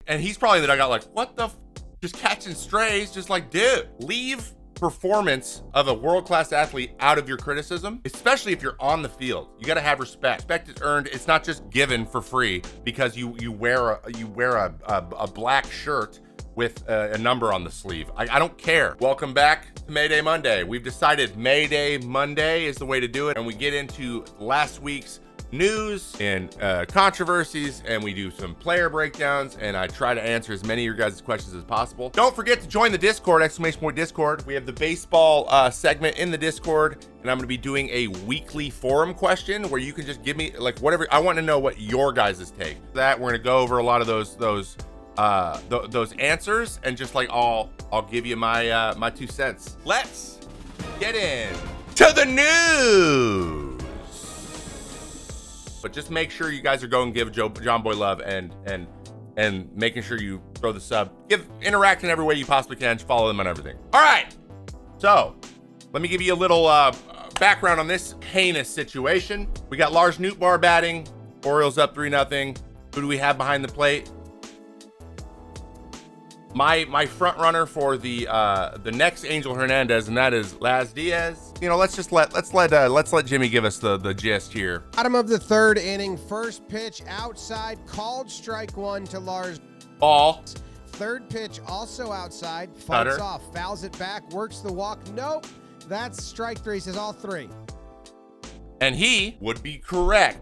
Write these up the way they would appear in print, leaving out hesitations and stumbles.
And he's probably in the dugout like, what the just catching strays, just like, dude, leave performance of a world-class athlete out of your criticism, especially if you're on the field. You got to have respect. Respect is earned. It's not just given for free because you wear a black shirt with a number on the sleeve. I don't care. Welcome back to Mayday Monday. We've decided Mayday Monday is the way to do it, and we get into last week's news and controversies, and we do some player breakdowns, and I try to answer as many of your guys' questions as possible. Don't forget to join the Discord, !Discord. We have the baseball segment in the Discord, and I'm going to be doing a weekly forum question where you can just give me like whatever. I want to know what your guys' take. That we're going to go over a lot of those answers, and just like I'll give you my my 2 cents. Let's get in to the news. But just make sure you guys are going give John Boy love and making sure you throw the sub. Interact in every way you possibly can. Follow them on everything. All right. So let me give you a little background on this heinous situation. We got Lars Nootbar batting. Orioles up 3-0. Who do we have behind the plate? My front runner for the next Angel Hernandez, and that is Laz Diaz. You know, let's let Jimmy give us the gist here. Bottom of the third inning, first pitch outside, called strike one to Lars. Ball. Third pitch also outside, fights Cutter. off, fouls it back, works the walk. Nope, that's strike three. Says all three. And he would be correct.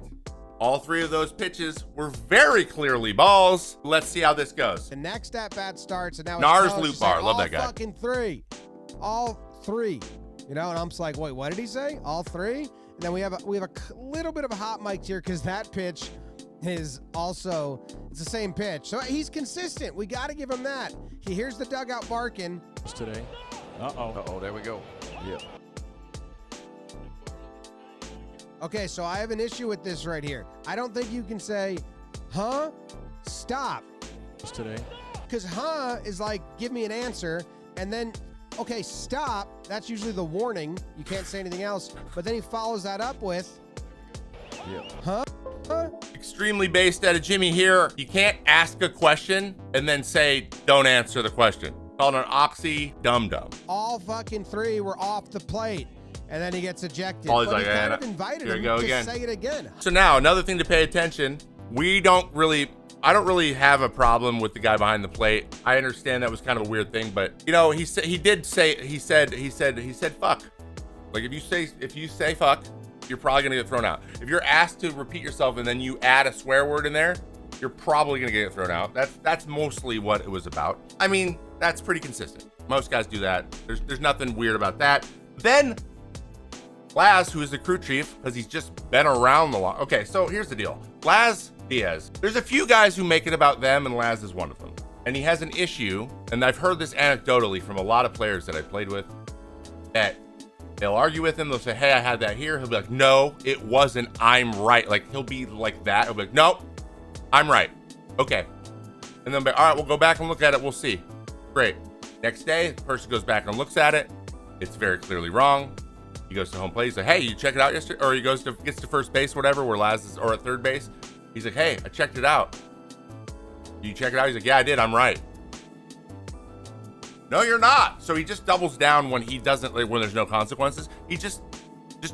All 3 of those pitches were very clearly balls. Let's see how this goes. The next at bat starts, and now Lars it's Nootbar. Love that guy. All fucking 3, all 3. You know, and I'm just like, wait, what did he say? All 3? And then we have a little bit of a hot mic here because that pitch is also it's the same pitch, so he's consistent. We got to give him that. He hears the dugout barking today. Uh-oh, there we go. Yeah. Okay, so I have an issue with this right here. I don't think you can say, huh? Stop. Today. Because huh is like, give me an answer. And then, okay, stop. That's usually the warning. You can't say anything else. But then he follows that up with, huh? Extremely based out of Jimmy here. You can't ask a question and then say, don't answer the question. Called an oxy dum-dum. All fucking 3 were off the plate. And then he gets ejected. All he's but like, he kind of invited here him we go to again. say it again. So now another thing to pay attention. I don't really have a problem with the guy behind the plate. I understand that was kind of a weird thing, but you know, he said fuck. Like if you say fuck, you're probably gonna get thrown out. If you're asked to repeat yourself and then you add a swear word in there, you're probably gonna get thrown out. That's mostly what it was about. I mean, that's pretty consistent. Most guys do that. There's nothing weird about that. Then Laz, who is the crew chief, because he's just been around the lot. Okay, so here's the deal. Laz Diaz. There's a few guys who make it about them, and Laz is one of them. And he has an issue, and I've heard this anecdotally from a lot of players that I played with, that they'll argue with him. They'll say, hey, I had that here. He'll be like, no, it wasn't. I'm right. Like, he'll be like that. He'll be like, nope, I'm right. Okay. And then be like, all right, we'll go back and look at it. We'll see. Great. Next day, the person goes back and looks at it. It's very clearly wrong. He goes to home plate. He's like, hey, you check it out yesterday? Or he gets to first base, whatever, where Laz is, or at third base. He's like, hey, I checked it out. You check it out? He's like, yeah, I did. I'm right. No, you're not. So he just doubles down when he doesn't, like, when there's no consequences. He just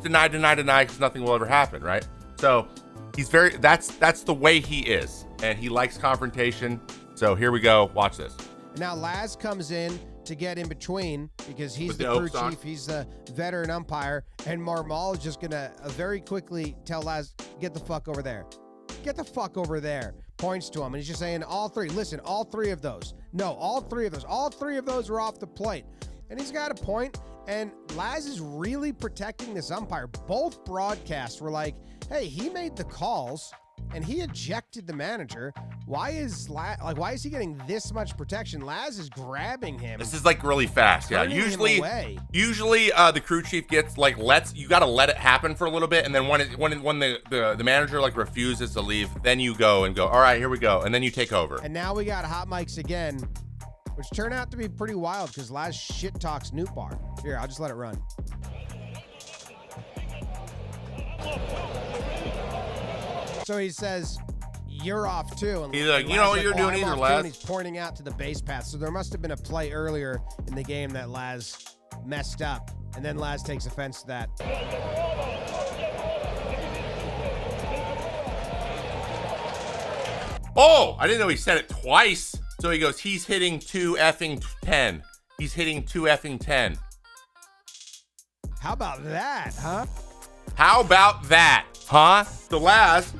deny, because nothing will ever happen, right? So he's that's the way he is. And he likes confrontation. So here we go. Watch this. Now Laz comes in to get in between because he's the crew chief, he's the veteran umpire, and Marmal is just gonna very quickly tell Laz, get the fuck over there. Get the fuck over there. Points to him, and he's just saying all 3. Listen, all 3 of those. No, all 3 of those. All 3 of those were off the plate. And he's got a point, and Laz is really protecting this umpire. Both broadcasts were like, hey, he made the calls, and he ejected the manager. Why is he getting this much protection? Laz is grabbing him. This is like really fast. Yeah. Usually the crew chief gets like you got to let it happen for a little bit, and then when the manager like refuses to leave, then you go and go, all right, here we go, and then you take over. And now we got hot mics again, which turned out to be pretty wild because Laz shit talks Nootbar. Here, I'll just let it run. So he says, you're off too. And he's like, you know what you're doing either, Laz. He's pointing out to the base path. So there must have been a play earlier in the game that Laz messed up. And then Laz takes offense to that. Oh, I didn't know he said it twice. So he goes, he's hitting 2 effing 10. He's hitting 2 effing 10. How about that, huh? How about that, huh? So Laz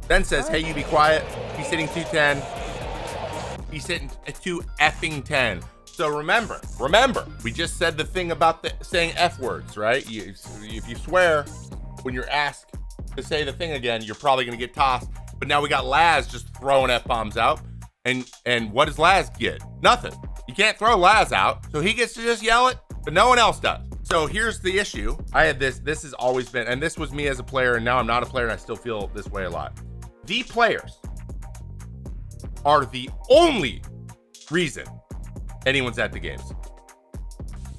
then says, hey, you be quiet. He's hitting 210. He's hitting 2 effing 10. So remember, we just said the thing about saying F words, right? If you swear when you're asked to say the thing again, you're probably going to get tossed. But now we got Laz just throwing F-bombs out. And what does Laz get? Nothing. You can't throw Laz out. So he gets to just yell it, but no one else does. So here's the issue. I had this has always been, and this was me as a player, and now I'm not a player, and I still feel this way a lot. The players are the only reason anyone's at the games.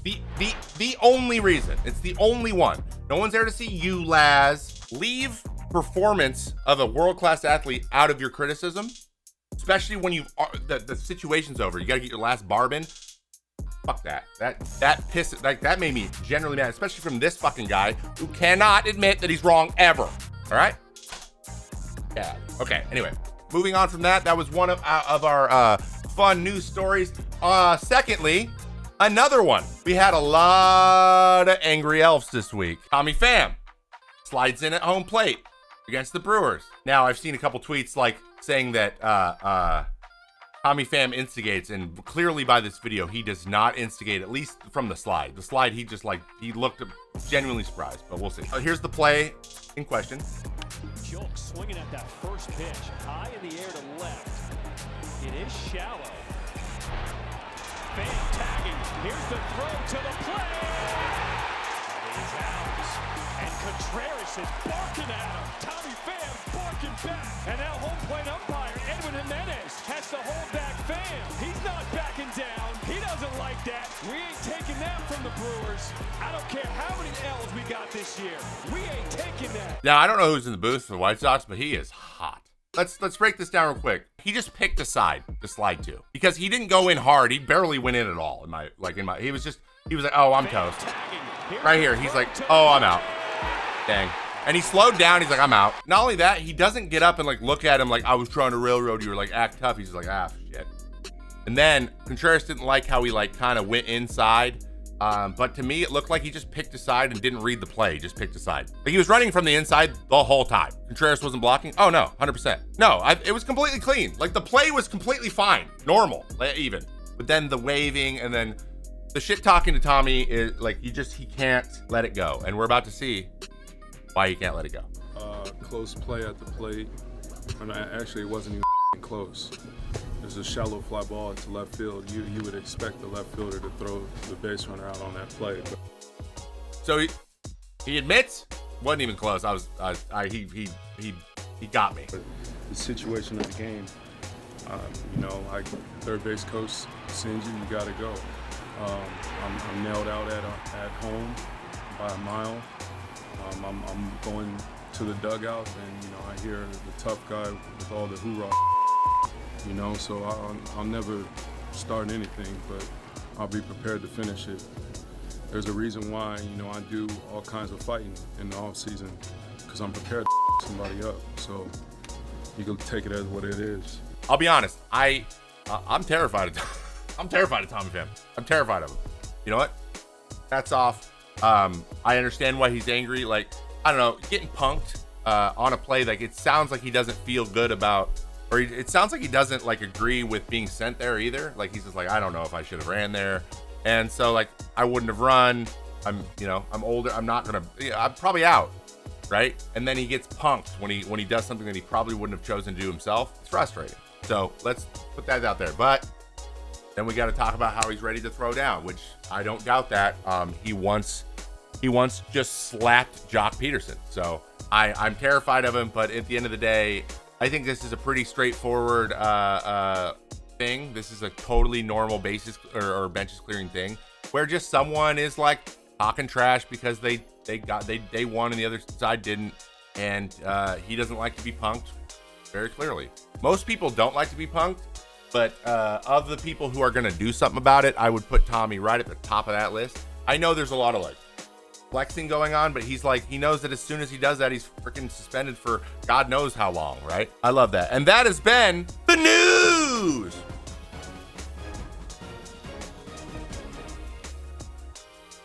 The only reason. It's the only one. No one's there to see you, Laz. Leave performance of a world-class athlete out of your criticism, especially when the situation's over. You got to get your last barb in. Fuck that. That pisses, like, that made me generally mad, especially from this fucking guy who cannot admit that he's wrong ever. All right? Yeah. Okay. Anyway, moving on from that, that was one of our fun news stories. Secondly, another one. We had a lot of angry elves this week. Pham slides in at home plate against the Brewers. Now, I've seen a couple tweets like saying that Pham instigates, and clearly by this video, he does not instigate, at least from the slide. The slide, he just he looked genuinely surprised, but we'll see. Here's the play in question. Joke swinging at that first pitch, high in the air to left. It is shallow. Pham tagging. Here's the throw to the plate. He's out. And Contreras is barking at him. Tommy Pham barking back. And now home plate umpire Edwin Jimenez has to hold back Pham. He's not backing down. He doesn't like that. We ain't taking that from the Brewers. I don't care how many L's we got this year. We ain't taking that. Now, I don't know who's in the booth for the White Sox, but he is hot. Let's break this down real quick. He just picked a side to slide to because he didn't go in hard. He barely went in at all. He was like, oh, I'm toast. Right here, he's like, oh, I'm out. Dang. And he slowed down. He's like, I'm out. Not only that, he doesn't get up and look at him like I was trying to railroad you or act tough. He's just like, ah, shit. And then Contreras didn't like how he kind of went inside. But to me, it looked like he just picked a side and didn't read the play. He just picked a side. He was running from the inside the whole time. Contreras wasn't blocking. Oh no, 100%. No, it was completely clean. The play was completely fine, normal, even. But then the waving and then the shit talking to Tommy is he can't let it go. And we're about to see why he can't let it go. Close play at the plate. And actually, it wasn't even close. There's a shallow fly ball to left field. You would expect the left fielder to throw the base runner out on that play. But. So he admits wasn't even close. He got me. The situation of the game, third base coach sends you gotta go. I'm nailed out at home by a mile. I'm going to the dugout, and I hear the tough guy with all the hoorah. So I'll never start anything, but I'll be prepared to finish it. There's a reason why, I do all kinds of fighting in the off season, because I'm prepared to somebody up. So you can take it as what it is. I'll be honest. I'm terrified of I'm terrified of Tommy Pham. I'm terrified of him. You know what? That's off. I understand why he's angry. I don't know, getting punked on a play. It sounds like he doesn't feel good about. Or it sounds like he doesn't agree with being sent there either. He's just I don't know if I should have ran there, and so I wouldn't have run. I'm older. I'm not gonna. I'm probably out, right? And then he gets punked when he does something that he probably wouldn't have chosen to do himself. It's frustrating. So let's put that out there. But then we got to talk about how he's ready to throw down, which I don't doubt that. He once just slapped Jock Peterson. So I'm terrified of him. But at the end of the day, I think this is a pretty straightforward thing. This is a totally normal bases or benches clearing thing, where just someone is talking trash because they won and the other side didn't, and he doesn't like to be punked. very clearly. Most people don't like to be punked, but of the people who are going to do something about it, I would put Tommy right at the top of that list. I know there's a lot of like flexing going on, but he's like, he knows that as soon as he does that, he's freaking suspended for God knows how long, right? I love that. And that has been the news.